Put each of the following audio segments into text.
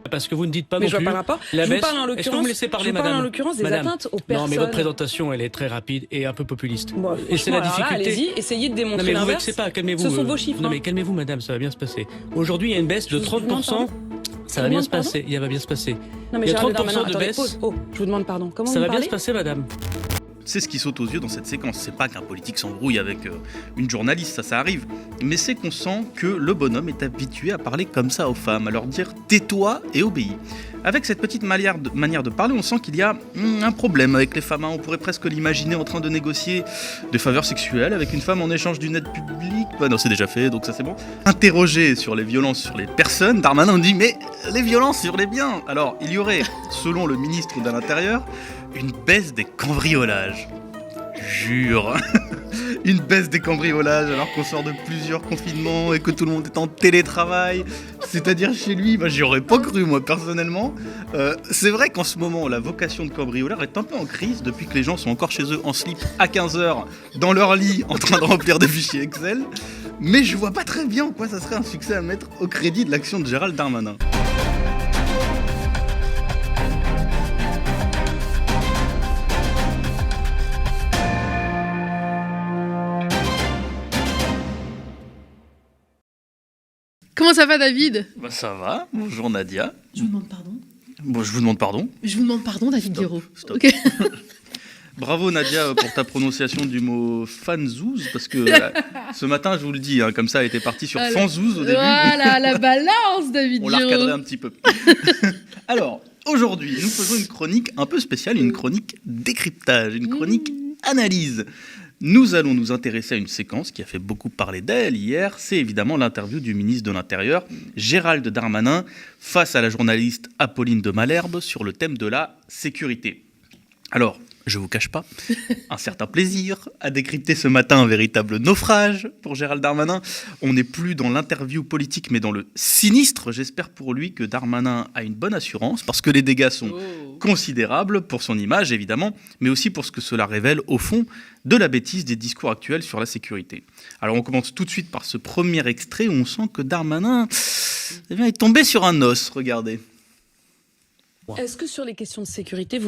Parce que vous ne dites pas mais non plus. Je vois pas. La Je baisse. vous parle en Est-ce que vous me laissez parler, madame? Je vous parle en l'occurrence des Madame. atteintes aux personnes. Non, mais votre présentation, elle est très rapide et un peu populiste. Bon, et c'est la difficulté. Allez-y, essayez de démontrer non, mais vous l'inverse. vexez pas, calmez-vous. Ce sont vos chiffres. Non, mais calmez-vous, madame, ça va bien se passer. Aujourd'hui, il y a une baisse de 30%. Ça va bien se passer. Il va bien se passer. Non, mais il y a Gérald 30% Darmanin, de baisse. Pause. Oh, je vous demande pardon. Comment ça vous va bien parlez se passer, madame. C'est ce qui saute aux yeux dans cette séquence. C'est pas qu'un politique s'embrouille avec une journaliste, ça arrive. Mais c'est qu'on sent que le bonhomme est habitué à parler comme ça aux femmes, à leur dire « tais-toi et obéis ». Avec cette petite manière de parler, on sent qu'il y a un problème avec les femmes. On pourrait presque l'imaginer en train de négocier des faveurs sexuelles avec une femme en échange d'une aide publique. Bah non, c'est déjà fait, donc ça c'est bon. Interrogé sur les violences sur les personnes, Darmanin dit « mais les violences sur les biens ». Alors, il y aurait, selon le ministre de l'Intérieur, une baisse des cambriolages. Jure. Une baisse des cambriolages alors qu'on sort de plusieurs confinements et que tout le monde est en télétravail. C'est-à-dire chez lui, j'y aurais pas cru moi personnellement. C'est vrai qu'en ce moment, la vocation de cambrioleur est un peu en crise depuis que les gens sont encore chez eux en slip à 15h dans leur lit en train de remplir des fichiers Excel. Mais je vois pas très bien en quoi ça serait un succès à mettre au crédit de l'action de Gérald Darmanin. Comment ça va, David? Bah ça va, bonjour Nadia. Je vous demande pardon. Bon, je vous demande pardon. Je vous demande pardon, David Stop, Guiraud. stop. Ok. Bravo Nadia pour ta prononciation du mot fanzouz, parce que ce matin, je vous le dis, comme ça, elle était partie sur fanzouz au début. Voilà, la balance, David On Guiraud. l'a recadré un petit peu. Alors, aujourd'hui, nous faisons une chronique un peu spéciale, une chronique décryptage, une chronique analyse. Nous allons nous intéresser à une séquence qui a fait beaucoup parler d'elle hier. C'est évidemment l'interview du ministre de l'Intérieur, Gérald Darmanin, face à la journaliste Apolline de Malherbe sur le thème de la sécurité. Alors, je vous cache pas, un certain plaisir à décrypter ce matin un véritable naufrage pour Gérald Darmanin. On n'est plus dans l'interview politique, mais dans le sinistre. J'espère pour lui que Darmanin a une bonne assurance, parce que les dégâts sont considérables pour son image, évidemment, mais aussi pour ce que cela révèle, au fond, de la bêtise des discours actuels sur la sécurité. Alors, on commence tout de suite par ce premier extrait où on sent que Darmanin est tombé sur un os, regardez. Est-ce que sur les questions de sécurité,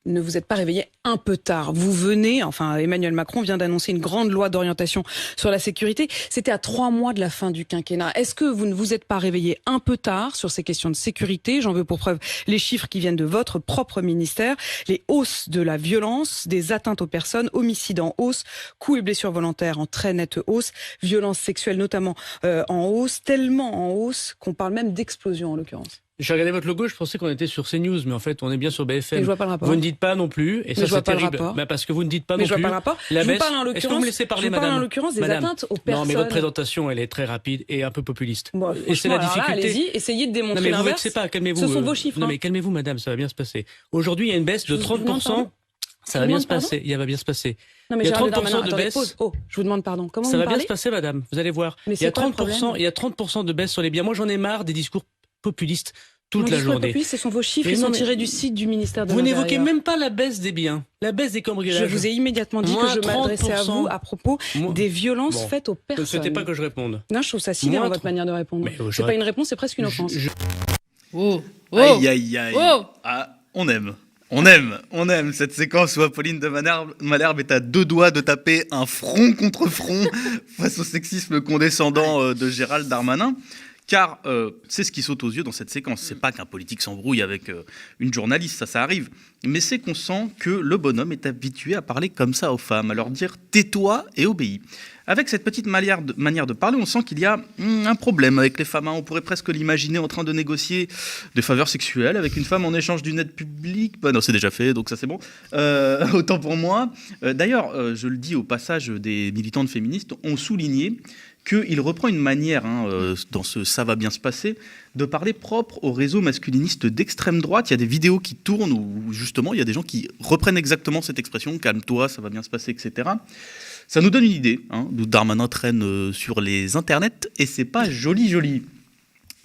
ne vous êtes pas réveillé un peu tard? Vous venez, Emmanuel Macron vient d'annoncer une grande loi d'orientation sur la sécurité. C'était à 3 mois de la fin du quinquennat. Est-ce que vous ne vous êtes pas réveillé un peu tard sur ces questions de sécurité? J'en veux pour preuve les chiffres qui viennent de votre propre ministère. Les hausses de la violence, des atteintes aux personnes, homicides en hausse, coups et blessures volontaires en très nette hausse, violences sexuelles notamment en hausse, tellement en hausse qu'on parle même d'explosion en l'occurrence. J'ai regardé votre logo, je pensais qu'on était sur CNews, mais en fait, on est bien sur BFM. Mais je vois pas le rapport. Vous ne dites pas non plus, et ça, c'est terrible. Parce que vous ne dites pas non plus. Mais je vois pas le rapport. La Je vous baisse. parle en l'occurrence. Est-ce que vous me laissez parler, madame? Je vous parle en l'occurrence des atteintes aux personnes. Non, mais votre présentation, elle est très rapide et un peu populiste. Bon, et c'est la difficulté. Allez-y, essayez de démontrer l'inverse. Non, mais vous l'inverse. vexez pas, calmez-vous. Ce sont vos chiffres. Non, mais calmez-vous, madame, ça va bien se passer. Aujourd'hui, il y a une baisse de 30%. Ça va bien se passer. Il va bien se passer. Non, mais il y a Gérald 30% Darmanin, de baisse. Pause. Oh, je vous demande pardon. Comment ça vous va bien parlez? se passer, madame. Vous allez voir. Mais il y a c'est quoi le problème? il y a 30% de baisse sur les biens. Moi, j'en ai marre des discours populistes toute la journée. Ce sont vos chiffres, Mais ils non, sont mais tirés du site du ministère de Vous l'Intérieur. n'évoquez même pas la baisse des biens, la baisse des cambriolages. Je vous ai immédiatement dit que je m'adressais à vous à propos des violences faites aux personnes. Vous ne souhaitez pas que je réponde? Non, je trouve ça sidérant votre manière de répondre. C'est pas une réponse, c'est presque une offense. Aïe, aïe, aïe. Ah, on aime. On aime cette séquence où Apolline de Malherbe est à 2 doigts de taper un front contre front face au sexisme condescendant de Gérald Darmanin. Car c'est ce qui saute aux yeux dans cette séquence. C'est pas qu'un politique s'embrouille avec une journaliste, ça arrive. Mais c'est qu'on sent que le bonhomme est habitué à parler comme ça aux femmes, à leur dire « tais-toi et obéis ». Avec cette petite manière de parler, on sent qu'il y a un problème avec les femmes. On pourrait presque l'imaginer en train de négocier des faveurs sexuelles avec une femme en échange d'une aide publique. Bah non, c'est déjà fait, donc ça c'est bon. Autant pour moi. D'ailleurs, je le dis au passage, des militantes féministes ont souligné qu'il reprend une manière, dans ce « ça va bien se passer », de parler propre au réseau masculiniste d'extrême droite. Il y a des vidéos qui tournent où, justement, il y a des gens qui reprennent exactement cette expression « calme-toi, ça va bien se passer », etc. Ça nous donne une idée d'où Darmanin traîne sur les internets, et c'est pas joli.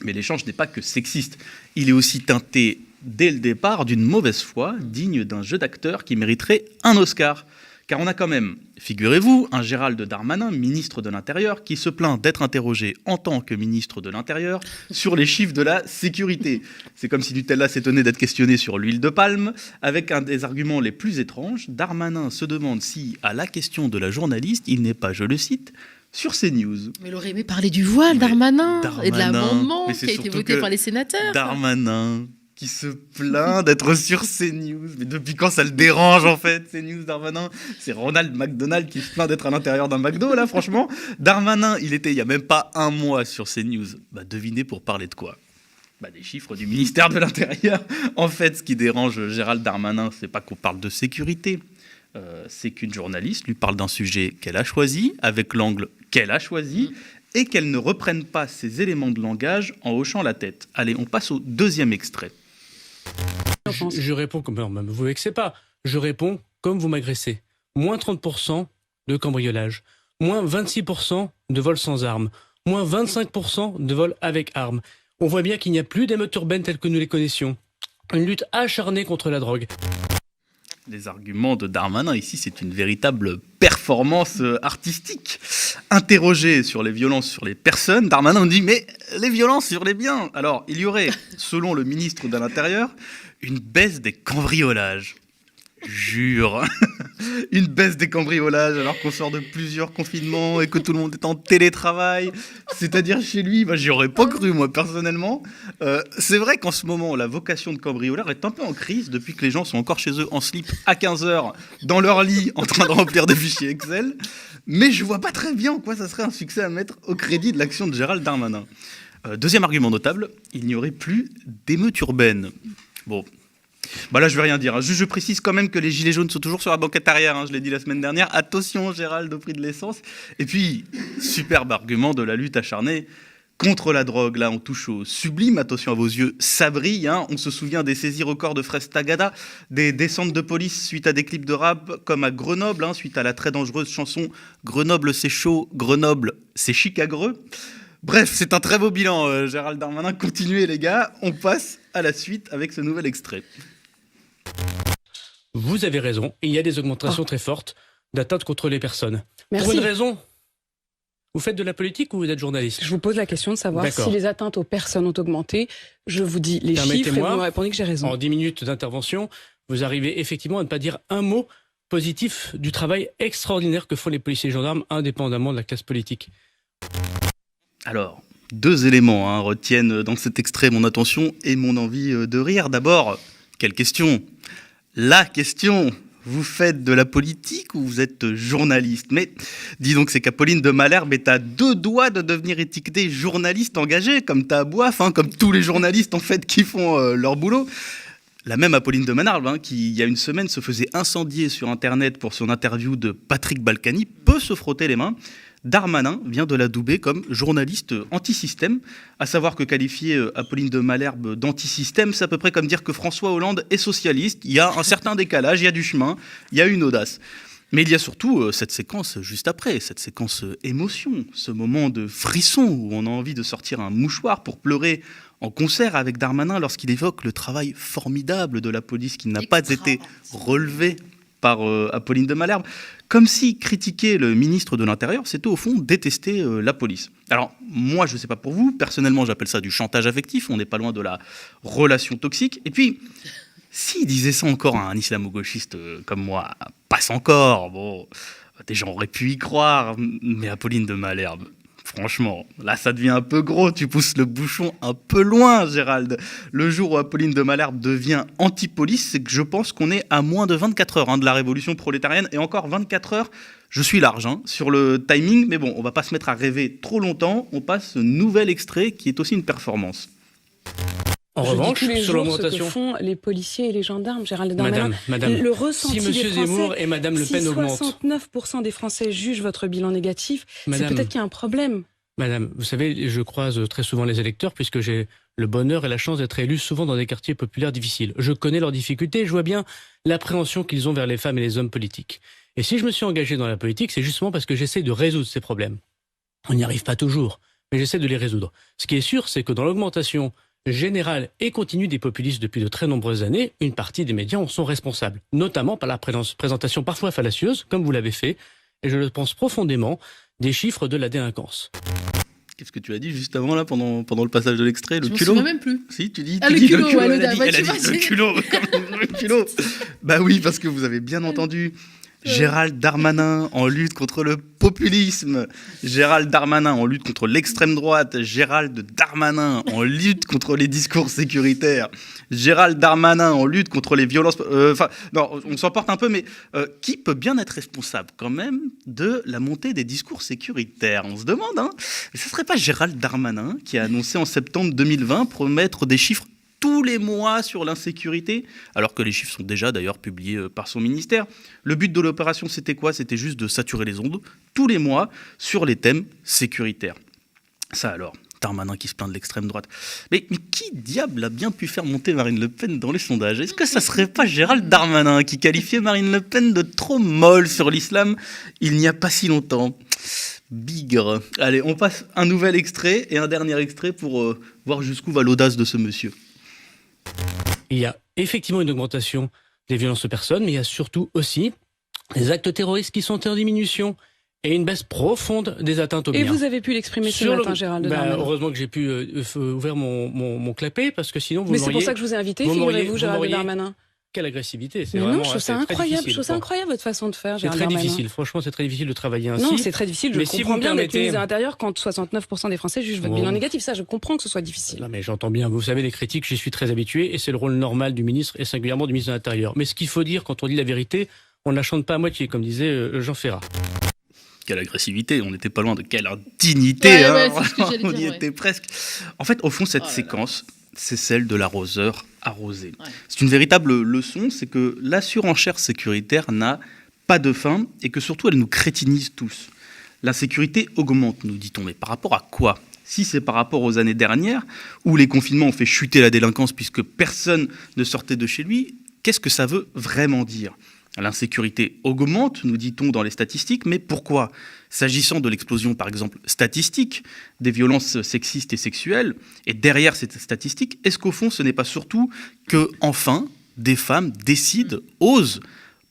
Mais l'échange n'est pas que sexiste. Il est aussi teinté, dès le départ, d'une mauvaise foi, digne d'un jeu d'acteur qui mériterait un Oscar. Car on a quand même, figurez-vous, un Gérald Darmanin, ministre de l'Intérieur, qui se plaint d'être interrogé en tant que ministre de l'Intérieur sur les chiffres de la sécurité. C'est comme si Nutella s'étonnait d'être questionné sur l'huile de palme. Avec un des arguments les plus étranges, Darmanin se demande si, à la question de la journaliste, il n'est pas, je le cite, sur CNews. Mais il aurait aimé parler du voile, Darmanin, et de l'amendement qui a été voté par les sénateurs. Darmanin qui se plaint d'être sur CNews. Mais depuis quand ça le dérange, en fait, CNews, Darmanin? C'est Ronald McDonald qui se plaint d'être à l'intérieur d'un McDo, là, franchement. Darmanin, il était il n'y a même pas un mois sur CNews. Bah, devinez pour parler de quoi? Bah, des chiffres du ministère de l'Intérieur. En fait, ce qui dérange Gérald Darmanin, c'est pas qu'on parle de sécurité. C'est qu'une journaliste lui parle d'un sujet qu'elle a choisi, avec l'angle qu'elle a choisi, et qu'elle ne reprenne pas ses éléments de langage en hochant la tête. Allez, on passe au deuxième extrait. Je réponds comme... Non, vous ne vexez pas. Je réponds comme vous m'agressez. Moins 30% de cambriolage. Moins 26% de vol sans armes. Moins 25% de vol avec armes. On voit bien qu'il n'y a plus d'émeutes urbaines telles que nous les connaissions. Une lutte acharnée contre la drogue. Les arguments de Darmanin, ici, c'est une véritable performance artistique. Interrogé sur les violences sur les personnes, Darmanin dit « Mais les violences sur les biens !» Alors, il y aurait, selon le ministre de l'Intérieur, une baisse des cambriolages. Jure. Une baisse des cambriolages alors qu'on sort de plusieurs confinements et que tout le monde est en télétravail. C'est-à-dire chez lui, bah, j'y aurais pas cru, moi, personnellement. C'est vrai qu'en ce moment, la vocation de cambrioleur est un peu en crise depuis que les gens sont encore chez eux en slip à 15h dans leur lit en train de remplir des fichiers Excel. Mais je vois pas très bien en quoi ça serait un succès à mettre au crédit de l'action de Gérald Darmanin. Deuxième argument notable, il n'y aurait plus d'émeutes urbaines. Bon... Bah là, je vais rien dire. Je précise quand même que les gilets jaunes sont toujours sur la banquette arrière. Je l'ai dit la semaine dernière. Attention, Gérald, au prix de l'essence. Et puis, superbe argument de la lutte acharnée contre la drogue. Là, on touche au sublime. Attention à vos yeux, ça brille. On se souvient des saisies records de fraises Tagada, des descentes de police suite à des clips de rap, comme à Grenoble, suite à la très dangereuse chanson « Grenoble, c'est chaud, Grenoble, c'est chicagreux ». Bref, c'est un très beau bilan, Gérald Darmanin. Continuez, les gars. On passe à la suite avec ce nouvel extrait. Vous avez raison, il y a des augmentations très fortes d'atteintes contre les personnes. Merci. Pour une raison, vous faites de la politique ou vous êtes journaliste? Je vous pose la question de savoir si les atteintes aux personnes ont augmenté. Je vous dis les chiffres et vous me répondez que j'ai raison. En 10 minutes d'intervention, vous arrivez effectivement à ne pas dire un mot positif du travail extraordinaire que font les policiers et gendarmes indépendamment de la classe politique. Alors, deux éléments retiennent dans cet extrait mon attention et mon envie de rire. D'abord, quelle question? La question, vous faites de la politique ou vous êtes journaliste? Mais dis donc, c'est qu'Apolline de Malherbe est à 2 doigts de devenir étiquetée journaliste engagée, comme Tahabouaf, comme tous les journalistes en fait qui font leur boulot. La même Apolline de Malherbe, qui il y a une semaine se faisait incendier sur Internet pour son interview de Patrick Balkany, peut se frotter les mains. Darmanin vient de l'adouber comme journaliste anti-système, à savoir que qualifier Apolline de Malherbe d'anti-système, c'est à peu près comme dire que François Hollande est socialiste. Il y a un certain décalage, il y a du chemin, il y a une audace. Mais il y a surtout cette séquence juste après, cette séquence émotion, ce moment de frisson où on a envie de sortir un mouchoir pour pleurer en concert avec Darmanin lorsqu'il évoque le travail formidable de la police qui n'a pas été relevé par Apolline de Malherbe. Comme si critiquer le ministre de l'Intérieur, c'était au fond détester la police. Alors, moi, je ne sais pas pour vous, personnellement, j'appelle ça du chantage affectif, on n'est pas loin de la relation toxique. Et puis, s'il disait ça encore à un islamo-gauchiste comme moi, passe encore, bon, des gens auraient pu y croire, mais Apolline de Malherbe, franchement, là, ça devient un peu gros. Tu pousses le bouchon un peu loin, Gérald. Le jour où Apolline de Malherbe devient anti-police, c'est que je pense qu'on est à moins de 24 heures de la révolution prolétarienne. Et encore 24 heures, je suis large sur le timing. Mais bon, on va pas se mettre à rêver trop longtemps. On passe au nouvel extrait qui est aussi une performance. En revanche, sur l'augmentation, ce que font les policiers et les gendarmes, Gérald Darmanin, Madame, le ressenti si M. des Français, Zemmour et Mme Le Pen augmentent, 69% des Français jugent votre bilan négatif, c'est peut-être qu'il y a un problème. Madame, vous savez, je croise très souvent les électeurs puisque j'ai le bonheur et la chance d'être élu souvent dans des quartiers populaires difficiles. Je connais leurs difficultés et je vois bien l'appréhension qu'ils ont vers les femmes et les hommes politiques. Et si je me suis engagé dans la politique, c'est justement parce que j'essaie de résoudre ces problèmes. On n'y arrive pas toujours, mais j'essaie de les résoudre. Ce qui est sûr, c'est que dans l'augmentation générale et continue des populistes depuis de très nombreuses années, une partie des médias en sont responsables, notamment par la présentation parfois fallacieuse, comme vous l'avez fait, et je le pense profondément, des chiffres de la délinquance. Qu'est-ce que tu as dit juste avant, là, pendant le passage de l'extrait? Le culot? Je me souviens même plus. Si, tu dis... le culot, elle a dit le culot. Le culot. Bah oui, parce que vous avez bien entendu... Gérald Darmanin en lutte contre le populisme, Gérald Darmanin en lutte contre l'extrême droite, Gérald Darmanin en lutte contre les discours sécuritaires, Gérald Darmanin en lutte contre les violences... non, on s'emporte un peu, mais qui peut bien être responsable quand même de la montée des discours sécuritaires? On se demande, hein. Ce ne serait pas Gérald Darmanin qui a annoncé en septembre 2020 promettre des chiffres tous les mois sur l'insécurité, alors que les chiffres sont déjà d'ailleurs publiés par son ministère. Le but de l'opération, c'était quoi? C'était juste de saturer les ondes tous les mois sur les thèmes sécuritaires. Ça alors, Darmanin qui se plaint de l'extrême droite. Mais qui diable a bien pu faire monter Marine Le Pen dans les sondages? Est-ce que ça serait pas Gérald Darmanin qui qualifiait Marine Le Pen de trop molle sur l'islam il n'y a pas si longtemps? Bigre. Allez, on passe un nouvel extrait et un dernier extrait pour voir jusqu'où va l'audace de ce monsieur. Il y a effectivement une augmentation des violences aux personnes, mais il y a surtout aussi des actes terroristes qui sont en diminution et une baisse profonde des atteintes aux biens. Et vous avez pu l'exprimer ce matin, Gérald Darmanin. Heureusement que j'ai pu ouvrir mon clapet, parce que sinon vous Mais c'est pour ça que je vous ai invité, figurez-vous, Gérald Darmanin. Quelle agressivité, c'est mais vraiment... Non, je trouve ça incroyable, votre façon de faire, Gérald Darmanin. C'est très difficile, franchement, c'est très difficile de travailler ainsi. Non, c'est très difficile, je comprends bien d'être ministre de l'Intérieur quand 69% des Français jugent votre bilan négatif, ça je comprends que ce soit difficile. Non mais j'entends bien, vous savez, les critiques, j'y suis très habitué, et c'est le rôle normal du ministre, et singulièrement du ministre de l'Intérieur. Mais ce qu'il faut dire, quand on dit la vérité, on ne la chante pas à moitié, comme disait Jean Ferrat. Quelle agressivité, on n'était pas loin de quelle indignité, on y était presque. En fait, au fond, cette séquence... c'est celle de l'arroseur arrosé. Ouais. C'est une véritable leçon, c'est que la surenchère sécuritaire n'a pas de fin et que surtout elle nous crétinise tous. L'insécurité augmente, nous dit-on, mais par rapport à quoi? Si c'est par rapport aux années dernières, où les confinements ont fait chuter la délinquance puisque personne ne sortait de chez lui, qu'est-ce que ça veut vraiment dire? L'insécurité augmente, nous dit-on dans les statistiques, mais pourquoi? S'agissant de l'explosion, par exemple, statistique des violences sexistes et sexuelles, et derrière cette statistique, est-ce qu'au fond, ce n'est pas surtout que, enfin, des femmes décident, osent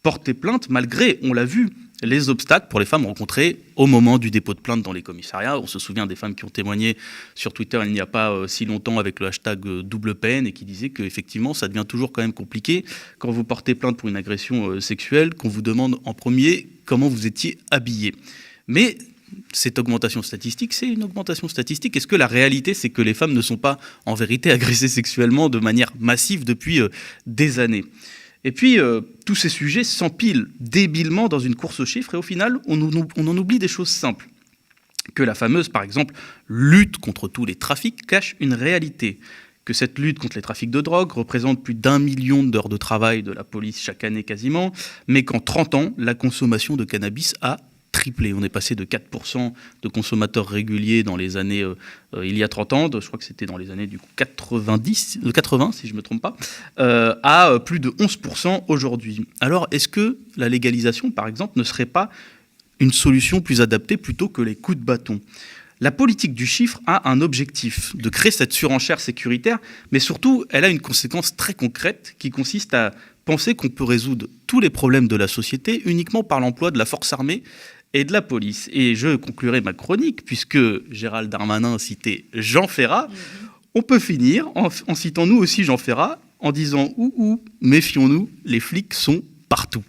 porter plainte malgré, on l'a vu, les obstacles pour les femmes rencontrés au moment du dépôt de plainte dans les commissariats. On se souvient des femmes qui ont témoigné sur Twitter il n'y a pas si longtemps avec le hashtag double peine et qui disaient qu'effectivement ça devient toujours quand même compliqué quand vous portez plainte pour une agression sexuelle, qu'on vous demande en premier comment vous étiez habillé. Mais cette augmentation statistique, c'est une augmentation statistique. Est-ce que la réalité, c'est que les femmes ne sont pas en vérité agressées sexuellement de manière massive depuis des années ? Et puis, tous ces sujets s'empilent débilement dans une course aux chiffres et au final, on en oublie des choses simples. Que la fameuse, par exemple, lutte contre tous les trafics cache une réalité. Que cette lutte contre les trafics de drogue représente plus d'1 million d'heures de travail de la police chaque année quasiment, mais qu'en 30 ans, la consommation de cannabis a triplé. On est passé de 4% de consommateurs réguliers dans les années, il y a 30 ans, je crois que c'était dans les années du coup 80 si je ne me trompe pas, à plus de 11% aujourd'hui. Alors, est-ce que la légalisation, par exemple, ne serait pas une solution plus adaptée plutôt que les coups de bâton ? La politique du chiffre a un objectif, de créer cette surenchère sécuritaire, mais surtout, elle a une conséquence très concrète qui consiste à penser qu'on peut résoudre tous les problèmes de la société uniquement par l'emploi de la force armée et de la police. Et je conclurai ma chronique, puisque Gérald Darmanin citait Jean Ferrat. On peut finir en citant nous aussi Jean Ferrat, en disant « Ouh, méfions-nous, les flics sont partout ».